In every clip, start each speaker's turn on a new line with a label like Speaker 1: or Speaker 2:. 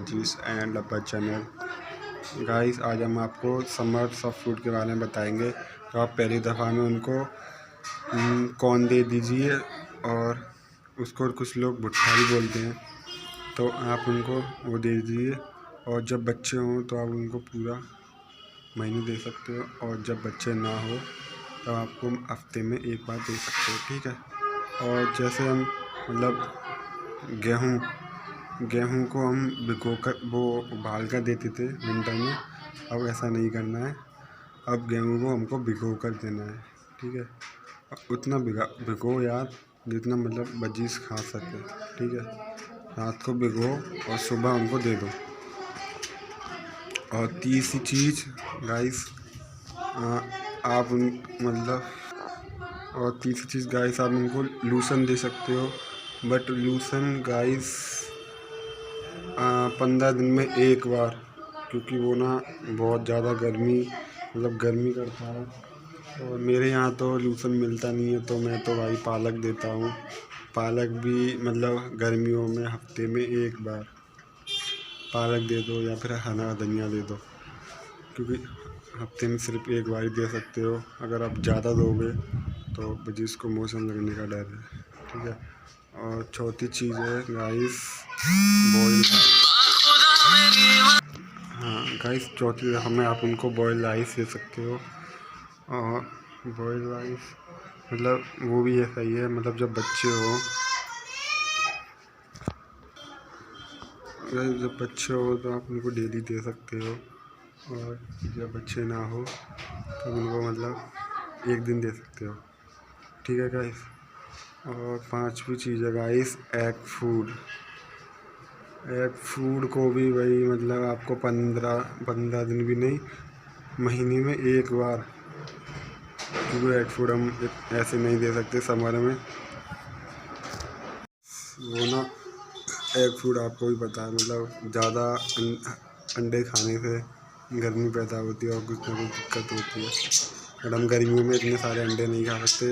Speaker 1: Budgies and अब्बा channel. Guys आज हम आपको समर सब फूड के बारे में बताएंगे। तो आप पहली दफ़ा में उनको कॉर्न दे दीजिए, और उसको कुछ लोग भुट्टा भी बोलते हैं, तो आप उनको वो दे दीजिए। और जब बच्चे हों तो आप उनको पूरा महीने दे सकते हो, और जब बच्चे ना हो तो आपको हफ्ते में एक बार दे सकते हो, ठीक है। और जैसे हम मतलब गेहूँ को हम भिगो कर वो उबाल कर देते थे विंटर में, अब ऐसा नहीं करना है। अब गेहूँ को हमको भिगो कर देना है, ठीक है। उतना भिगो यार जितना मतलब बजीज खा सके, ठीक है। रात को भिगो और सुबह उनको दे दो। और तीसरी चीज़ गाइस आप आप उनको लूसन दे सकते हो, बट लूसन गाइस 15 दिन में एक बार, क्योंकि वो ना बहुत ज़्यादा गर्मी करता है। और मेरे यहाँ तो लूसन मिलता नहीं है, तो मैं तो भाई पालक देता हूँ। पालक भी मतलब गर्मियों में हफ्ते में एक बार पालक दे दो, या फिर हरा धनिया दे दो, क्योंकि हफ्ते में सिर्फ एक बार ही दे सकते हो। अगर आप ज़्यादा दोगे तो बजीज को मौसम लगने का डर है, ठीक है। और चौथी चीज़ है गाइस बॉयल। हाँ गाइस, चौथी हमें आप उनको बॉयल राइस दे सकते हो। और बॉयल राइस मतलब वो भी ऐसा ही है, मतलब जब बच्चे हो तो आप उनको डेली दे सकते हो, और जब बच्चे ना हो तो उनको मतलब एक दिन दे सकते हो, ठीक है गाइस। और पांचवी चीज़ है गाइस एग फूड को भी वही मतलब आपको 15 दिन भी नहीं, महीने में एक बार, क्योंकि एग फूड हम ऐसे नहीं दे सकते समर में। वो ना एग फूड आपको भी पता है, मतलब ज़्यादा अंडे खाने से गर्मी पैदा होती है और कुछ ना कुछ दिक्कत होती है। और हम गर्मियों में इतने सारे अंडे नहीं खा सकते,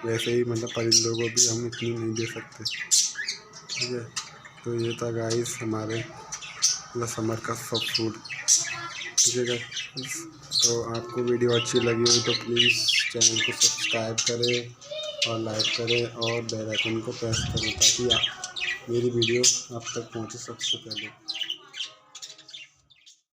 Speaker 1: वैसे ही मतलब परिंदों को भी हम इतनी नहीं दे सकते, ठीक है। तो ये था गाइस हमारे मतलब समर का सब फूड, ठीक है गाइस। तो आपको वीडियो अच्छी लगी हुई तो प्लीज़ चैनल को सब्सक्राइब करें और लाइक करें और बेल आइकन को प्रेस करें, ताकि मेरी वीडियो आप तक पहुंचे सबसे पहले।